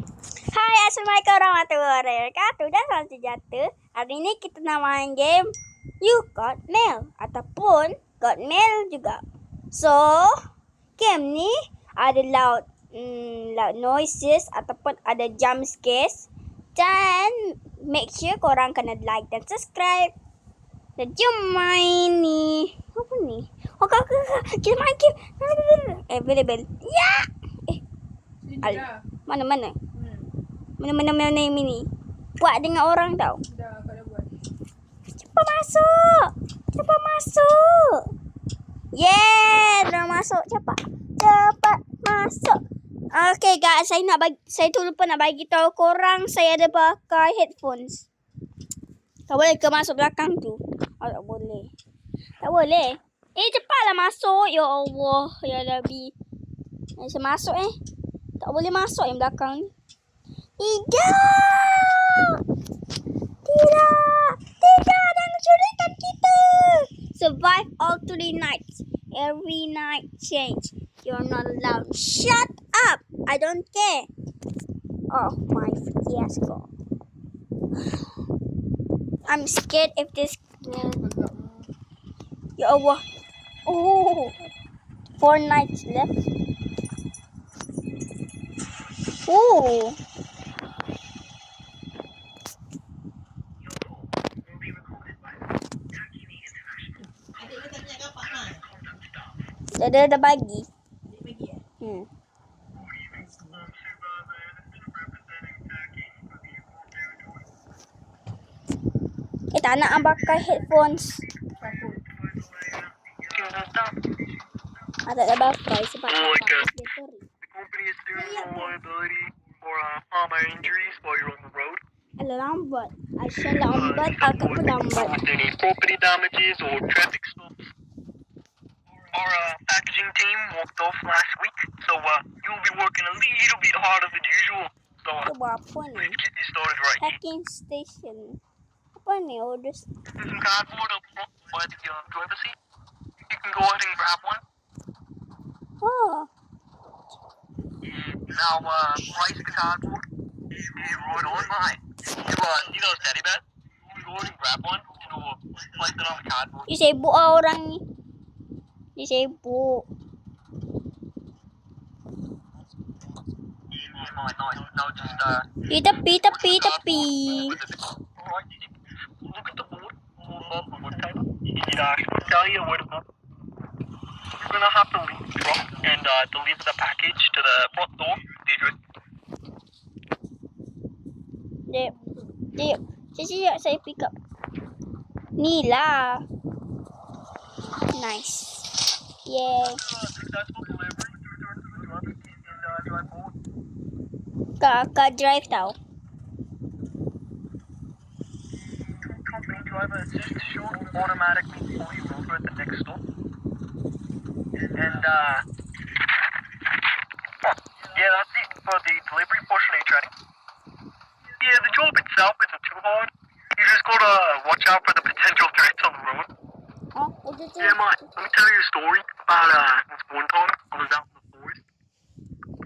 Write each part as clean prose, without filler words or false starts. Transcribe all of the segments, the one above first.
Hai, Assalamualaikum warahmatullahi wabarakatuh. Dan salam sejahtera. Hari ini kita nak main game You Got Mail ataupun Got Mail juga. So, game ni ada loud noises ataupun ada jump scares. Dan make sure korang kena like dan subscribe. Dan jom main ni. Apa ni? Oh, kita main game. Available. Ya! Mana? Mana mini. Buat dengan orang tau. Dah, kau dah buat. Cepat masuk. Yeah, dah masuk. Cepat masuk. Okay guys, saya tu lupa nak bagi tahu korang saya ada pakai headphones. Tak boleh ke masuk belakang tu? Oh, tak boleh. Cepatlah masuk. Ya Allah, ya Rabbi. Saya masuk Tak boleh masuk yang belakang ni. Tidak, jangan curikan kita. Survive all 3 nights. Every night change. You're not allowed. Shut up. I don't care. Oh my fiasco. I'm scared if this. Ya Allah. Oh, 4 nights left. Oh. Dia dah bagi. Tak nak pakai headphones. Tak nak pakai sebab lambat. Aisyah lambat, aku pun lambat. Any property damages or traffic stops. Our packaging team walked off last week, so you'll be working a little bit harder than usual. So apa ni? let's get this started right. Packing station. Apa ni? Orders. There's some cardboard up front by the driver's seat. You can go ahead and grab one. Oh. Now, price the cardboard. Right on, mate. You know Teddy Bear? You go ahead and grab one and place it on the cardboard. Dia sibuk orang ni. Dia sibuk. Nice. Now just, Tepi. Alright, look at the board. Above the wood table. It should tell you where to go. You're gonna have to leave the truck and deliver the package to the front door. The address. Dia saya pick up. Ni lah. Nice. Yeah. Successful delivery. Return to the driver's seat and drive forward. Kakak drive tau. Company driver assist should automatically pull you over at the next stop. And yeah, that's it for the delivery portion of your training. Yeah, the job itself isn't too hard. You just gotta watch out for the potential threats on the road. Oh, udah tu. Yeah, mate, let me tell you a story about this one time I was out in the forest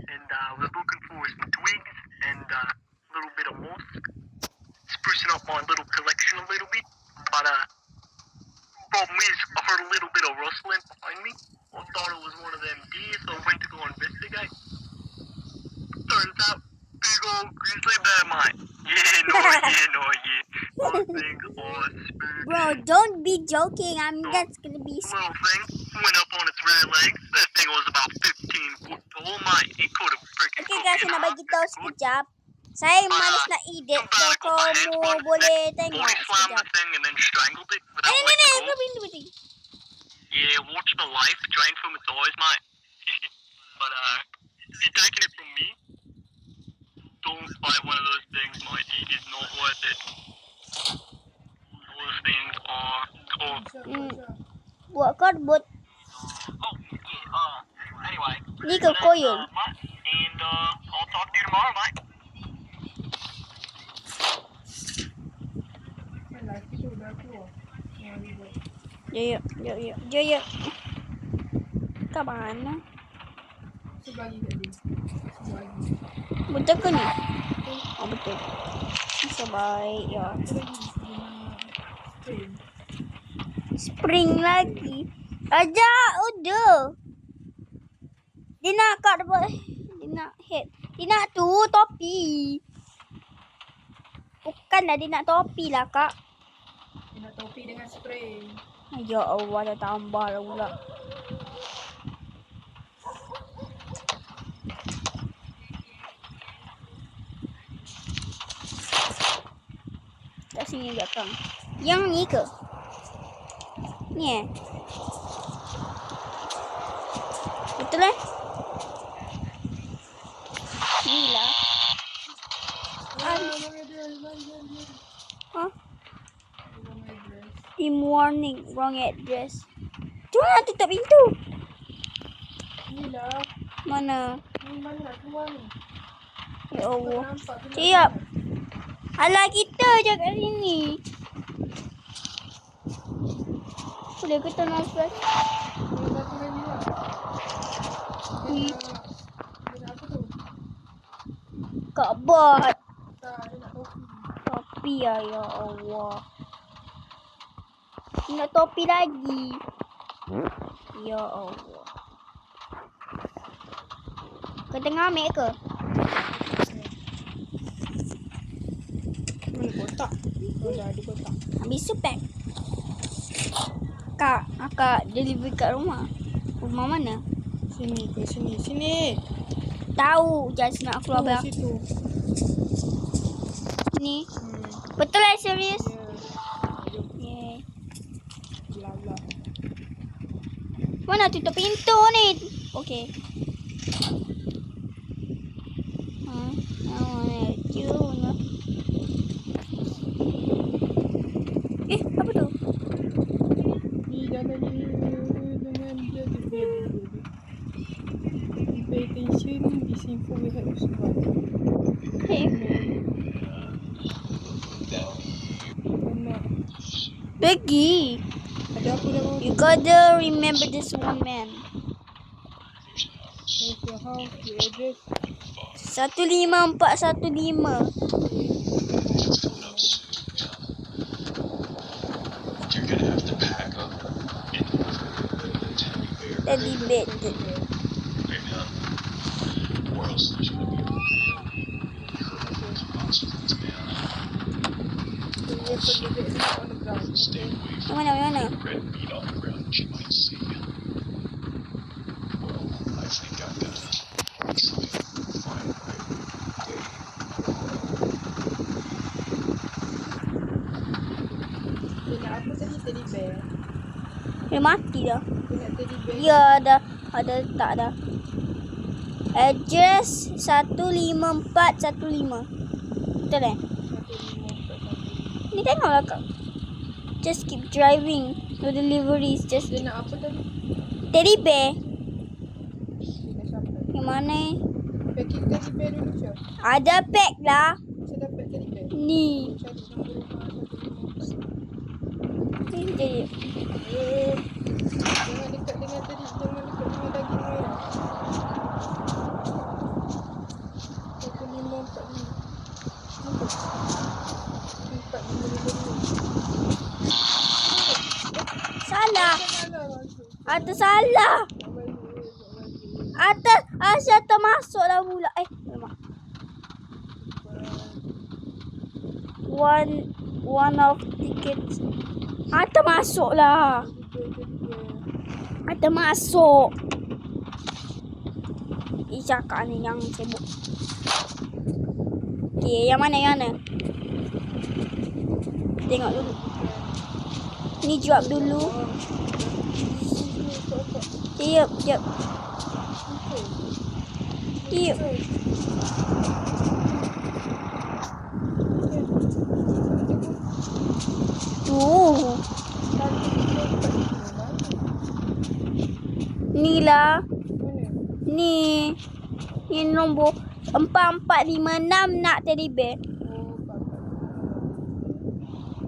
and I was looking for some twigs and a little bit of moss, sprucing up my little collection a little bit. But problem is, I heard a little bit of rustling behind me. I thought it was one of them deer, so I went to go investigate. Turns out, big old grizzly bear, mate. Yeah. Those things are spooky. Bro, don't be joking. That's gonna be. Little thing went up on its rear legs. That thing was about 15 foot tall, mate. It could have freaking. Okay guys, saya nak bagi tahu sekejap. Saya malas nak edit. So kamu boleh tengok Body slammed the sekejap. thing and then strangled it without letting go. Ini. Yeah, watch the life drain from its eyes, mate. But if you're taking it from me, don't fight one of those things, mate. It is not worth it. Those things are tough. Buat karbot. Oh, yeah, anyway. Ni ke koyun. Mate, and I'll talk to you tomorrow, mate. Lelaki tu dah keluar. Jom. Ke mana? Sebagi kat dia. Sebagi. Betul ke ni? Oh, betul. Masa baik ya. Apa lagi? Spring. Spring lagi. Ajak udah. Dia nak kat depan. Dia nak head. Dia nak tu topi. Bukan dah dia nak topi lah kak. Dia nak topi dengan spring. Ya Allah dah tambah lah pula. Kat sini belakang. Yang ni ke? Ni betul eh? Ni lah. Ha? Team warning. Wrong address. Cuma nak tutup pintu. Ni lah. Mana? Ni mana nak keluar ni? Ya Allah. Nampak tu nak Siap. keluar. Alah kita je kat sini. Boleh ke tengah flash? Dia satu lagi lah. Ni. Dia nak apa tu? Kak bot. Tak, dia nak topi. Topi ya, ya Allah. Dia nak topi lagi. Ya Allah. Kau tengah ambil ke? Mana kotak? Oh, dah ada kotak. Ambil supek. Kak, akak deliver kat rumah. Rumah mana? Sini ke sini. Sini. Tahu. Jangan nak keluar belakang. Situ. Ni. Betul lah serius? Ya. Yeah. Lala. Mana tutup pintu ni? Okey. I wanna do. Apa tu? Ni jalan dia dengan dia pay attention. This info will help you survive. Okay. Anak. Pergi. Ada apa dalam You gotta remember this one man. There's your house, your address. 15415. You're gonna have to pack up and Teddy bear. right now, or else there's gonna be a consequence, man. Dia pergi dekat on the ground. Stay away from Mana? red meat on the ground. She might see you. Well, I think I've got to try and find a way. Dia nak apa tadi? Teddy bear. Dia mati dah. Dia nak teddy bear. Ya dah. Ada letak dah. Address 15415. Betul eh? 154. Ni tengoklah kak. Just keep driving. No deliveries. Just Dia nak apa tadi? teddy bear. Dia nak sampai. Yang mana? Packing teddy bear dulu Syah. Ada pack lah. Saya dapat teddy bear. Ni. Cari nombor rumah 154. Ni jadi. Jangan dekat dengan tadi. Jangan dekat dengan daging merah. 1545. Salah. Atas salah. Atas Asyah termasuk dah pula. Memang. One of tickets. Atas masuk lah. Atas masuk. Cakap ni yang sibuk. Okay, yang mana? Tengok dulu. Ni jawab dulu. Yep. Tuh. Ni lah. Ni nombor 4456 nak teddy bear.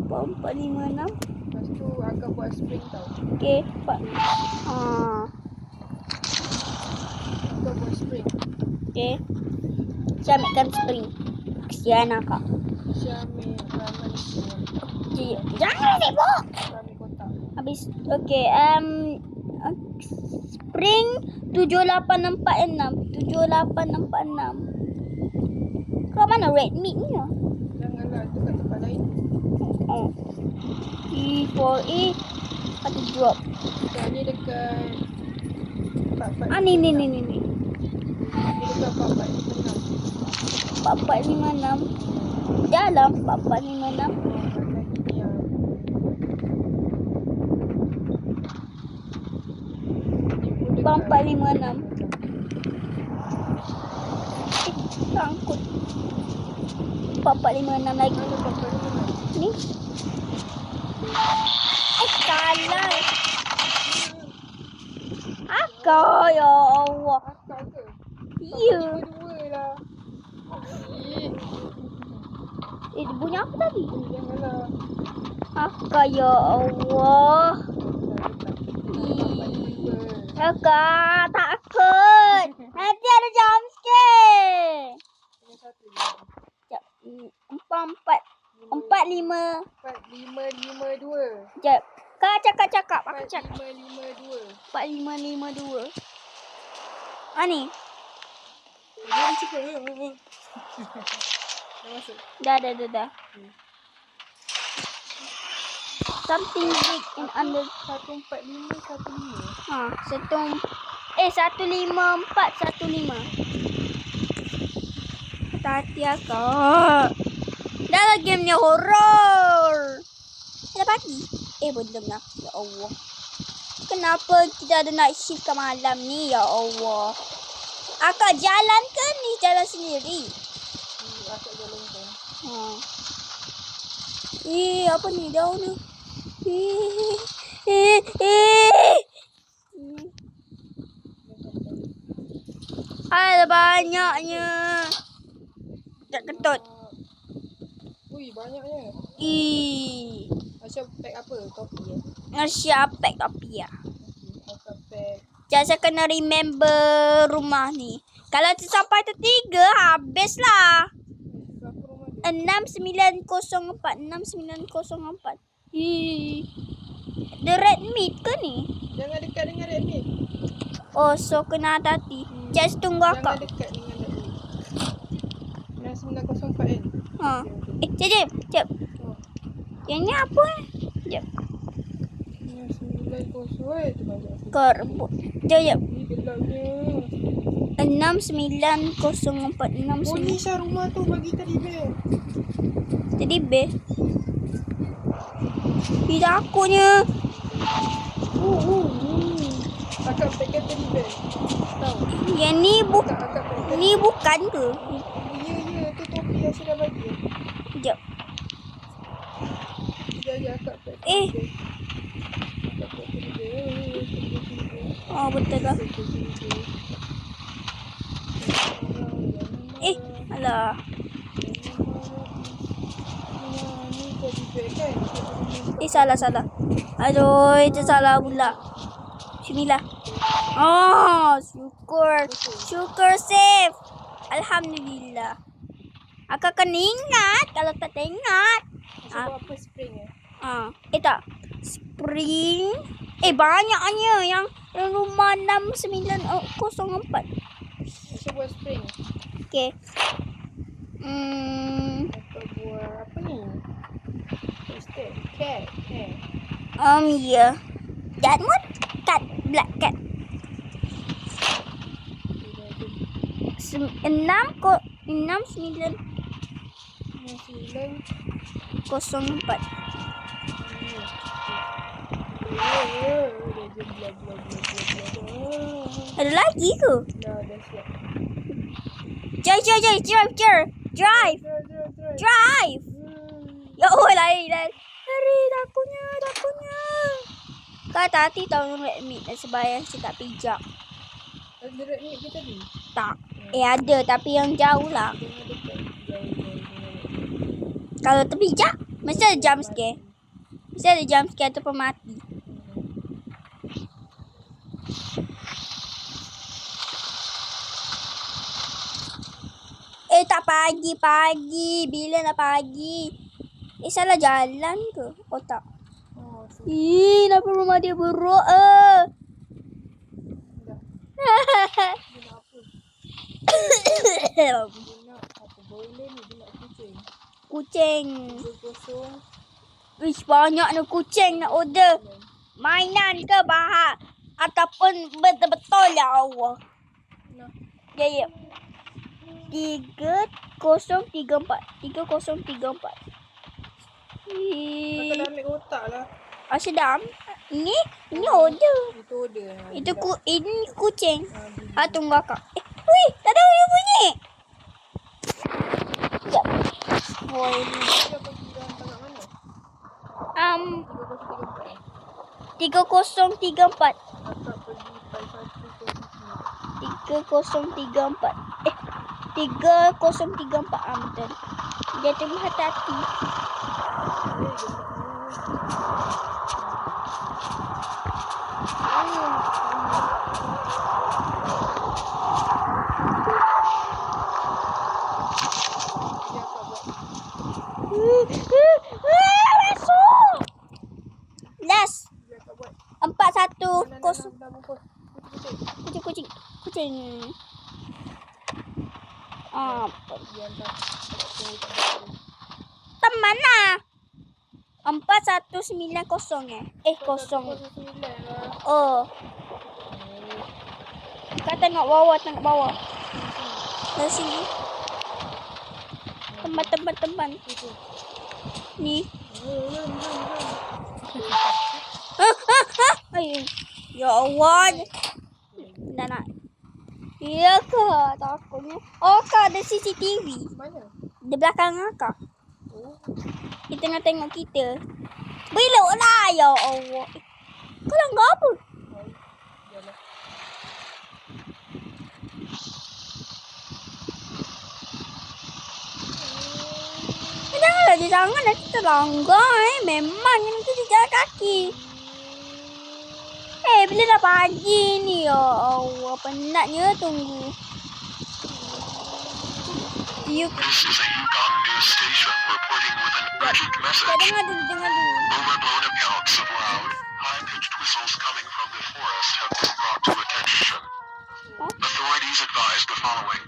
4456. Lepas tu akak buat spring tau. Okey, Pak. Akak buat spring. Okey. Saya ambilkan spring. Kesian akak. Syamil manusia. Jangan sibuk. Kami kotak. Habis. Okay. Spring 7846. 7846. Kau mana red meat ni? Janganlah dekat tempat lain. Oh. E4A. Ada drop. Yang ni dekat 44. Ah, ni. Ni dekat 4456. 4456. Dalam 4456. Bang 456. Sangkut. 4456 lagi. Ni. Salah. Akak, ya Allah. Akak ke? Ya. Dua lah. Dia bunyi apa tadi? Janganlah. Akak, ya Allah. Akak, takut. Nanti ada jump scare. Sekejap. 4552. 4552. Sekejap. Kak cakap. Aku cakap. 4552. 4552. Ah, ni. Dia cakap. Dah masuk. Dah. Something big in under. 14515. Ha, 15415. Hati akak. Dah lah gamenya horror. Dah pagi. Belum lah. Ya Allah. Kenapa kita ada night shift ke malam ni? Ya Allah. Akak jalan ke ni jalan sendiri? Akak jalankan. Apa ni daun ni? Ada banyaknya. Tak ketut. Ui, banyaknya. Asyik pack apa? Topi ya? Nasi apek tapi ya. Akak pack. Jangan saya kena remember rumah ni. Kalau sampai tu 3, habislah. Berapa rumah dia? 6904. The red meat ke ni? Jangan dekat dengan red meat. Oh, so kena hati-hati. Just tunggu Jangan akak. dekat dengan red meat. 6904 kan? Ha. Sekejap. Oh. Yang ni apa? Sekejap. 6904 tu banyak. Kerbut. Sekejap. Ni gelapnya. 6904. Oh, ni Syah rumah tu bagi tadi bear. Jadi best. Takutnya. Akak pack tadi bear. Tahu? Yang ni Akak pack. ni bukan ke? Ya, tu topi yang saya dah bagi. Sekejap. Sekejap akak pack. Eh. Akak pack tadi bear. Oh, betul ke? Alah. Salah. Aduh, itu salah pula. Bismillah. Oh, syukur safe. Alhamdulillah. Akak kena ingat. Kalau tak ingat. Sebab apa spring ya? Tak. Spring. Banyaknya yang rumah 6904. Saya buat spring. Okay. Akak buat apa ni? Cat. Yeah. That one? Cat. Black cat. 6904. Ada lagi ke? Dah siap. Drive. Ya Allah, lain. Hari takutnya. Kata hati tahu red meat dan sebayang saya tak pijak. Ada red meat ke tadi? Tak. Ada tapi yang jauh lah. Jangan dekat. Kalau terpijak, mesti ada jump scare. Mesti ada jump scare ataupun mati. pagi. Bila nak pagi? Salah jalan ke? Oh tak. Oh, tu. Kenapa rumah dia buruk? Dah. Dia nak apa? Dia nak apa? Boiler ni dia nak kucing. Kucing. 30. Ish, banyak ni kucing nak order. Mainan ke bahak? Ataupun betul-betul ya Allah. Nah. Ya. 3034. 3034. Kakak dah ambil kotak lah. Sedap. Ini order. Itu order. Ini kucing. Beli. Tunggu akak. Wih, tak ada yang bunyi. Sekejap. Boy ni. Dia apa kira hantar kat mana? 3034. Kakak pergi 3034. 3034. Betul. Dia tengah hati-hati. Masuk. Last. 410. Kucing. Teman lah. 4190 kosong. Oh. Kau tengok bawah. Dari sini. Teman. Ni. Ya Allah. Dah nak. Ya ke? Takutnya. Oh, Kak ada CCTV. Mana? Di belakang Kak. Oh. Dia tengah tengok kita. Belok lah. Ya Allah. Kau langgar apa? Jalan. Janganlah dia jangan nanti terlanggar. Memang nanti dia jalan kaki. Bila dah pagi ni. Ya Allah. Penatnya tunggu. This is a Yukon news station reporting with an urgent message. Dengar dulu. Overblown accounts of loud, high-pitched whistles coming from the forest have been brought to attention. Authorities advise the following.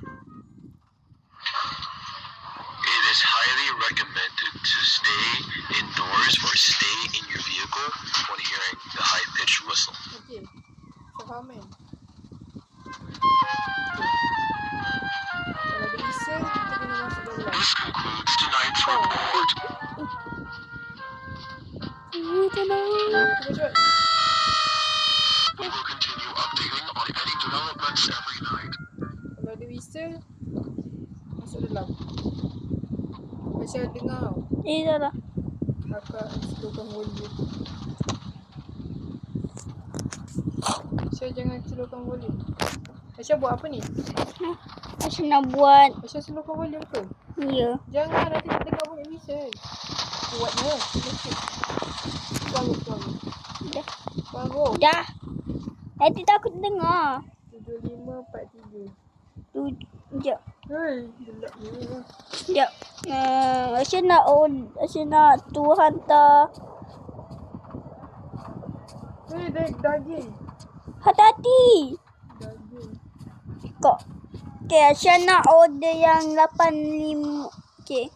It is highly recommended to stay indoors or stay in your vehicle when hearing the high-pitched whistle. Okey. Saya faham kan? Kalau dia isel, kita kena masuk dalam. This concludes tonight's report. Cepat. We will continue updating on any developments every night. Kalau dia whistle, masuk dalam. Aisyah dengar tau. Dah lah. Kakak slowkan volume. Aisyah jangan slowkan volume. Aisyah buat apa ni? Macam nak buat. Aisyah slowkan volume ke? Ya. Jangan, nanti tak dengar bunyi whistle. Buatnya. Suara. Dah. Nanti takut dengar. 7543. Sekejap. Hei, gelapnya. Sekejap. Asyik nak tu hantar. Hei, daging. Hati-hati. Daging. Kok. Okay, Asyik nak order yang 85. Okay.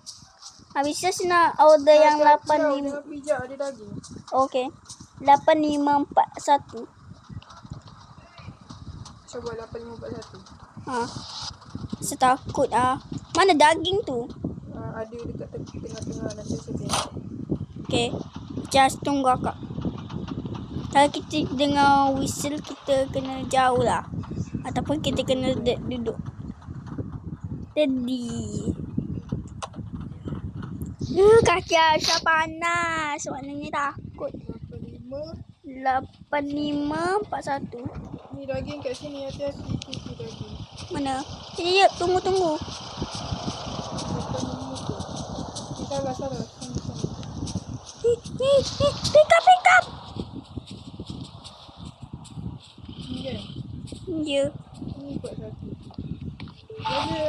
Habis Asyik nak order yang 85. Jangan pijak, ada daging. Okay. 8541. Saya buat 8541. Saya takut Mana daging tu? Ada dekat tengah-tengah, nanti saya tengok. Okay. Just tunggu akak. Kalau kita dengar whistle, kita kena jauh lah. Ataupun kita kena duduk. Steady. Kaki Aisyah panas. Maknanya takut. 8541. Ni daging kat sini, hati-hati tu daging. Mana? Sekejap, tunggu. 85 tu. Salah. Sana. Pick up. Ni kan? Ya. Ni buat satu. Balik.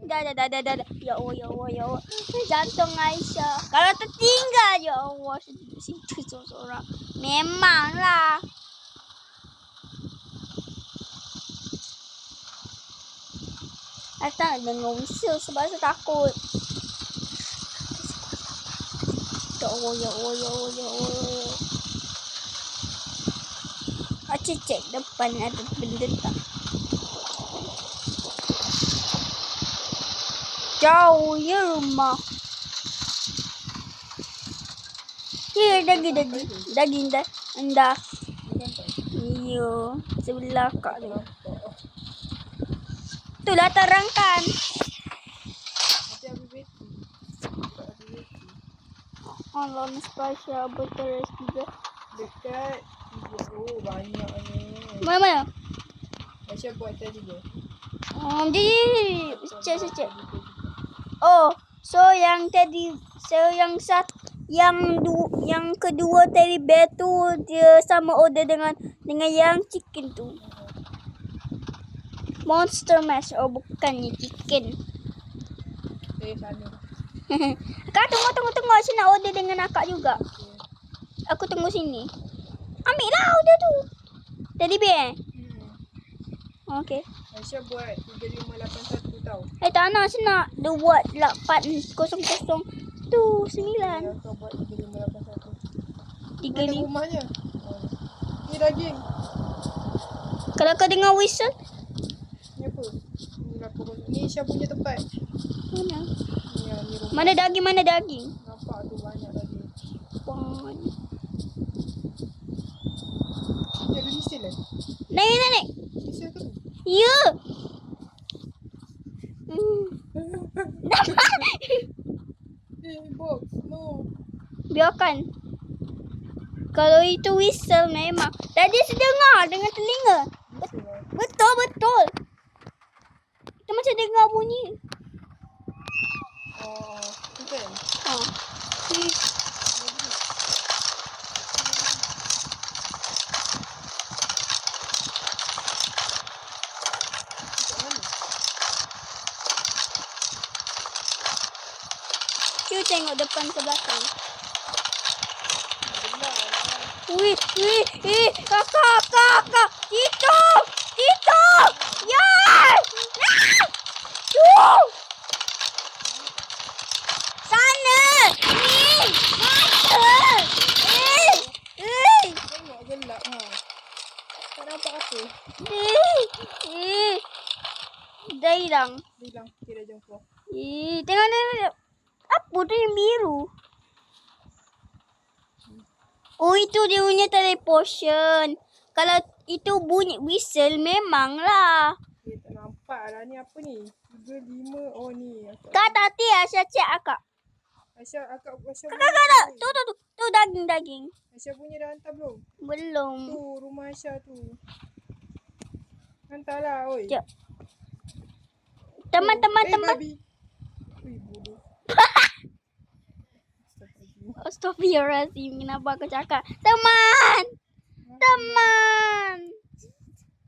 Jangan. Dah. Ya Allah. Jantung Aisyah. Kalau tertinggal, ya Allah. Situ seorang. Memanglah. Saya tak dengar whistle sebab saya takut. Ya Allah. Acik cek depan ada benda tak. Jauh ya rumah. Ya daging dah. Anda. Iya, sebelah kak tu. Itulah terangkan. Nanti habis beti. Allah spesial betul juga. Dekat. Oh, banyak ni. Mana? Aisyah buat tadi je. Cek. Oh, so yang tadi, yang kedua teddy bear tu dia sama order dengan yang chicken tu. Monster Mash. Oh, bukannya chicken. Sana. Kak, tunggu. Saya nak order dengan akak juga. Aku tunggu sini. Ambil lah order tu. Teddy bear. Okay. Aisyah buat 3581 tau. Tak nak. Saya nak dia buat 800 tu 9. Kau buat 3581. 35. Mana rumahnya? Ni daging. Kalau kau dengar whistle. Ni apa? Ni Aisyah punya tempat. Mana? Ni rumah. Mana daging? Nampak tu banyak daging. Wah. Dia ada lisil lah. Naik. Lisil tu. Ya. Box. No. Biarkan. Kalau itu whistle memang. Tadi saya dengar dengan telinga. Betul. Kita macam dengar bunyi. Oh, tu kan? Cuba tengok depan ke belakang. Wih, kakak. Itu. Yes! Sana. Ni. Mata. Tengok gelap ha. Tak nampak apa. Dah hilang. Bilang kira jumpa. Tengok. Apa tu yang biru? Oh, itu dia punya teleportation. Kalau itu bunyi whistle, memanglah. Tak nampak lah. Ni apa ni? 3, 5. Oh ni. Kak tadi Aisyah cek akak. Aisyah Kakak. Tu daging. Aisyah punya dah hantar belum? Belum. Tu rumah Aisyah tu. Hantarlah oi. Jap. Teman. Babi. Ui, bodoh. Astaghfirullahaladzim. Kenapa aku cakap? Teman.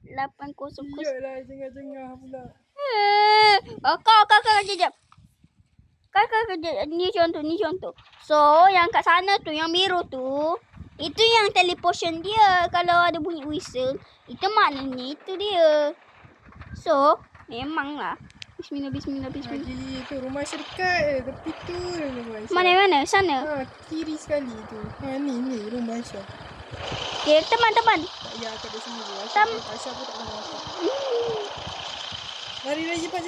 800. Iyalah, jengah-jengah pula. Kakak kejap. Kakak ni contoh. So, yang kat sana tu, yang biru tu, itu yang teleportation dia. Kalau ada bunyi whistle, itu maknanya itu dia. So, memanglah. Bismillah. Lagi tu rumah Aisyah dekat tepi tu rumah Aisyah. Mana? Sana. Kiri sekali tu. Ni rumah Aisyah. Okay, teman. Tak payah kat di sini dulu. Aisyah pun tak pernah masak. Lari cepat.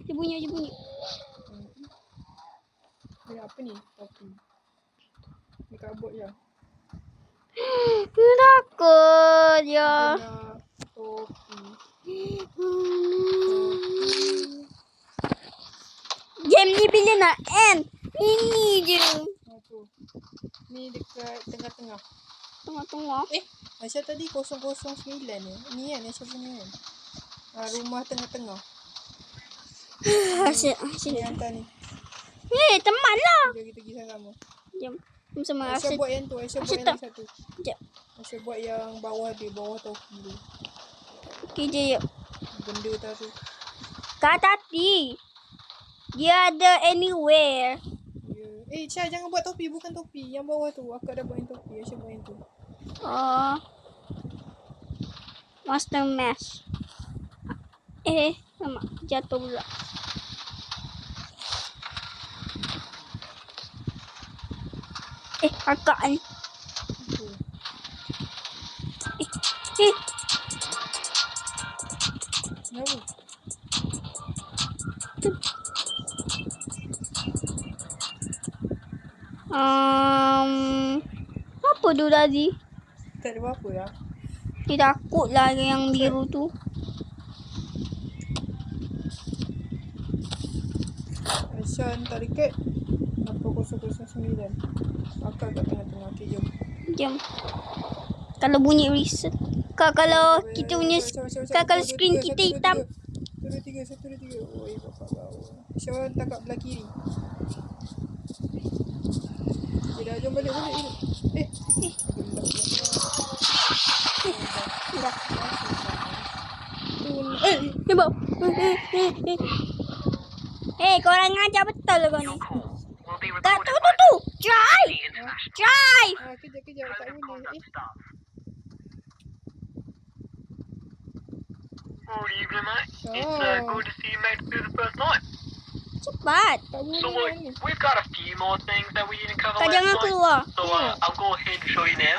Dia bunyi. Ni apa ni? Topi. Ni kabut je. Takut ya. Topi. Game ni bila nak end? Ini je. Tu. Ni dekat tengah-tengah. Tengah. Aisyah tadi 009 ni. Ni kan Aisyah punya kan? Rumah tengah-tengah. Sini. Ni hantar ni. Teman lah. Jom kita pergi sama-sama. Jom. Sama Aisyah Asyik. buat yang tu. Aisyah buat Asyik yang tak. lagi satu. Sekejap. Aisyah buat yang bawah dia. Bawah topi tu. Okay je, yuk. Benda tu. Kat hati. Dia ada anywhere. Ya. Syah jangan buat topi. Bukan topi. Yang bawah tu. Akak dah buat yang topi. Aisyah buat yang tu. Oh. Monster Mash. Lama. Jatuh pula. Akak ni. Kenapa? Apa tu tadi? Tak ada apa-apa lah. Dia takut lah yang biru tu. Aisyah hantar dekat 8009. Akak kat tengah-tengah. Okay, jom. Jom. Kalau bunyi reset. Kalau kita punya kalau skrin kita hitam. 1, 2, 3. 1, 2, 3. Oi, bapak bau. Aisyah hantar kat belah kiri. Okay, dah jom balik. Dah. Ni bau. Korang ngajar betul lah kau ni. Your call will be Tak, recorded tu. by Drive. the international Drive. Kejap. Tak code of boleh. conduct staff. Good evening, mate. It's good to see you made it through the first night. Cepat. Tak boleh So look, ni. we've got a few more things that we didn't cover Kau last jangan night. keluar. So I'll go ahead and show you now.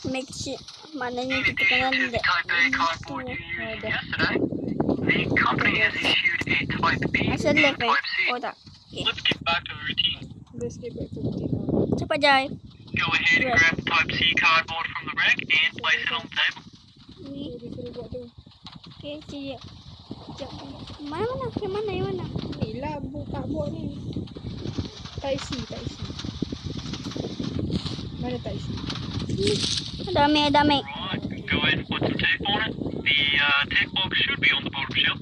Make sure. Maknanya In kita kena addition to the lihat. Type A cardboard you used yesterday, the company has issued a Type B Asal and left Type C. Oh tak. Let's get back to the routine. Let's get back to the table. Cepat Jai. Go ahead and Right. grab the Type C cardboard from the rack and place it on the table. Ni. Dia suruh buat tu. Okay, sekejap. Yang mana? Ni lah cardboard ni. Type C. Mana Type C? Damai. Right, go ahead and put some tape on it. The tape box should be on the bottom shelf.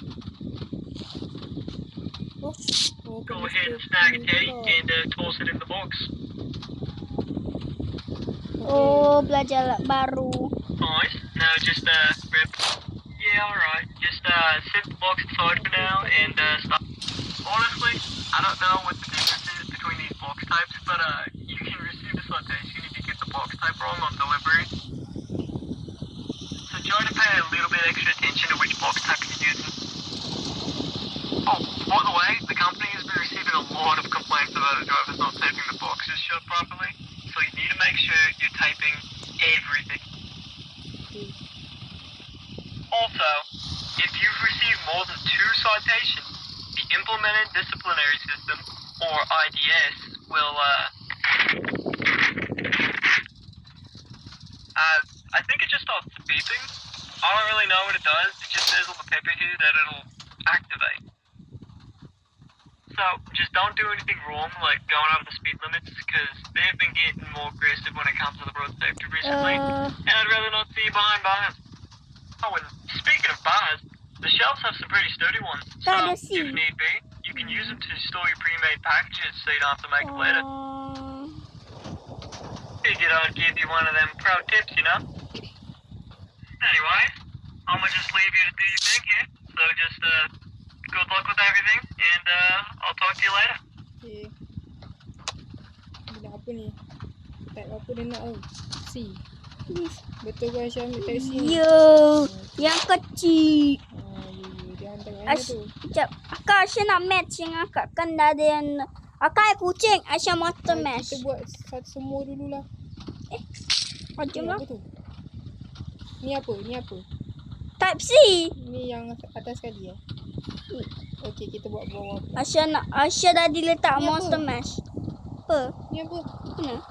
Go ahead and snag a tape and toss it in the box. Oh, belajar baru. Nice. Now just grab. Yeah, alright. Just set the box aside for now and stop. Honestly, I don't know what the difference is between these box types, but you can receive a citation if you get the box type wrong on delivery. So try to pay a little bit extra attention to which box type you're using. Oh, by the way, the company has been receiving a lot of complaints about the drivers not taping the boxes shut properly, so you need to make sure you're taping everything. Also, if you've received more than 2 citations, the Implemented Disciplinary System, or IDS, will, I think it just starts beeping. I don't really know what it does. It just says on the paper here that it'll activate. So, just don't do anything wrong, like going over the speed limits, because they've been getting more aggressive when it comes to the road safety recently, and I'd rather not see you behind bars. Oh, and speaking of bars, the shelves have some pretty sturdy ones, so Gotta if see. need be, you can use them to store your pre-made packages so you don't have to make them later. Figured I'd give you one of them pro tips, you know? Anyway, I'ma just leave you to do your thing here, so just, good luck with everything, and, I'll talk to you later. Okay. Dia nak apa ni? Type apa dia nak tu? C. Betul ke Aisyah ambil type C ni? Yo, yang kecil. Ya. Dia hantar kat mana tu? Sekejap. Akak Aisyah nak match yang akak kan dah ada yang... Akak kucing. Aisyah monster mash. Kita buat semua dululah. Jom Ni lah. apa tu? Ni apa? Type C. Ni yang atas sekali ya? Okey, kita buat bawah. Aisyah dah diletak Ni apa? monster mash. Apa? Ni apa? Mana?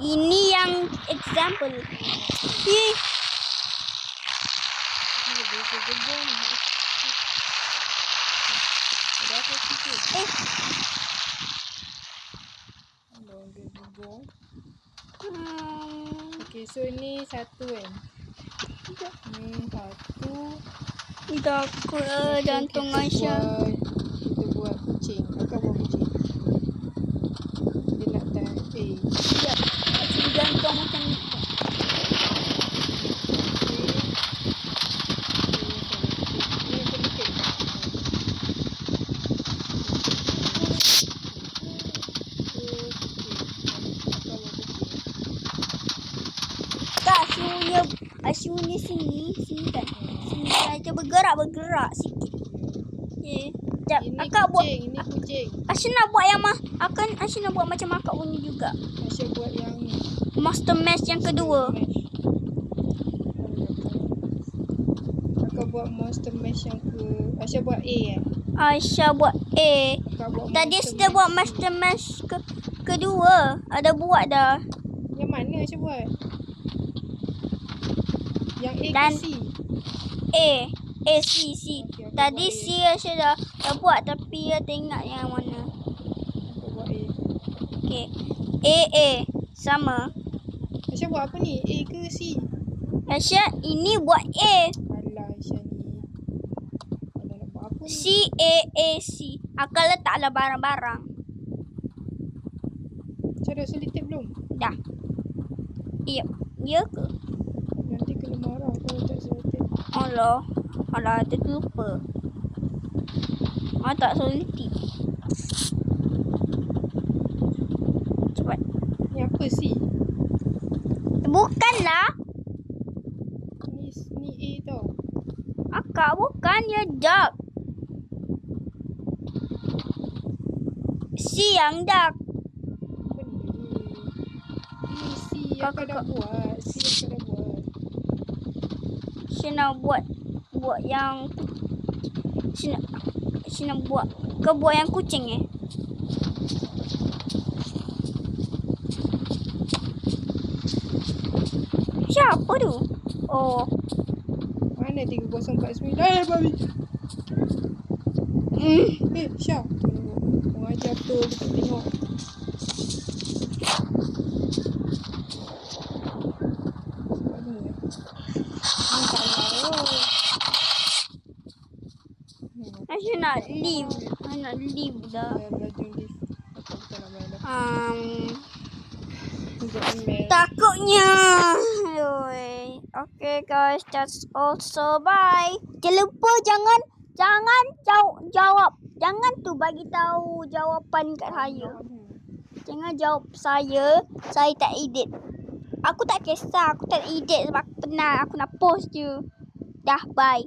Ini yang example. Ni. Ni lebih segera ni. Ada apa sikit? Ada gegong. Okey, so ni satu kan? Ni Satu. Takut jantung Aisyah. Kita buat kucing. Akak buat kucing. Dia nak type A. Sekejap. Macam jantung macam ni. Tak, Asyunya sini kan. Sini aja bergerak sikit. Okay. Sekejap, Ini akak buat. kucing, ini kucing. Asyik nak buat yang Asyik nak buat macam akak punya juga. Aisyah buat yang ni. Master Mash yang kedua. Akak buat Monster Mash yang ke... Aisyah buat A Aisyah buat A. Akak buat Tadi Monster sudah buat Mash Master Mash kedua. Ada buat dah. Yang mana Aisyah buat? Yang A Dan- ke C? C. Okey, aku Tadi buat A. C Aisyah dah buat tapi dia tak ingat yang mana. Akak buat A. Okay. A. Sama. Aisyah buat apa ni? A ke C? Aisyah ini buat A. Alah Aisyah ni. Alah nak buat apa ni? C. Akak letaklah barang-barang. Aisyah dah selitip belum? Dah. Ya ke? Nanti kena marah kalau tak selitip. Alah, terlupa. Tak soliti. Cepat. Ni apa C? Bukanlah. Ni A tau. Akak bukan, dia duck. C yang duck. Benda ni. Ni C yang Kakak- kau dah buat. C yang kau dah buat. Saya nak buat yang saya nak buat. Kau buat yang kucing Siapa tu? Oh. Mana 3049? Babi. Syah. Tengok ajar betul kita tengok. Sebab ni Ni salah. Saya nak leave. Saya nak leave dah. Belajar lift. Atau kita nak main dah. Sekejap email. Takutnya. Okay guys, that's also bye. Jangan lupa jangan jawab. Jangan tu bagi tahu jawapan kat saya. Jangan jawab saya tak edit. Aku tak kisah, aku tak edit sebab aku penat. Aku nak post je. Dah, bye.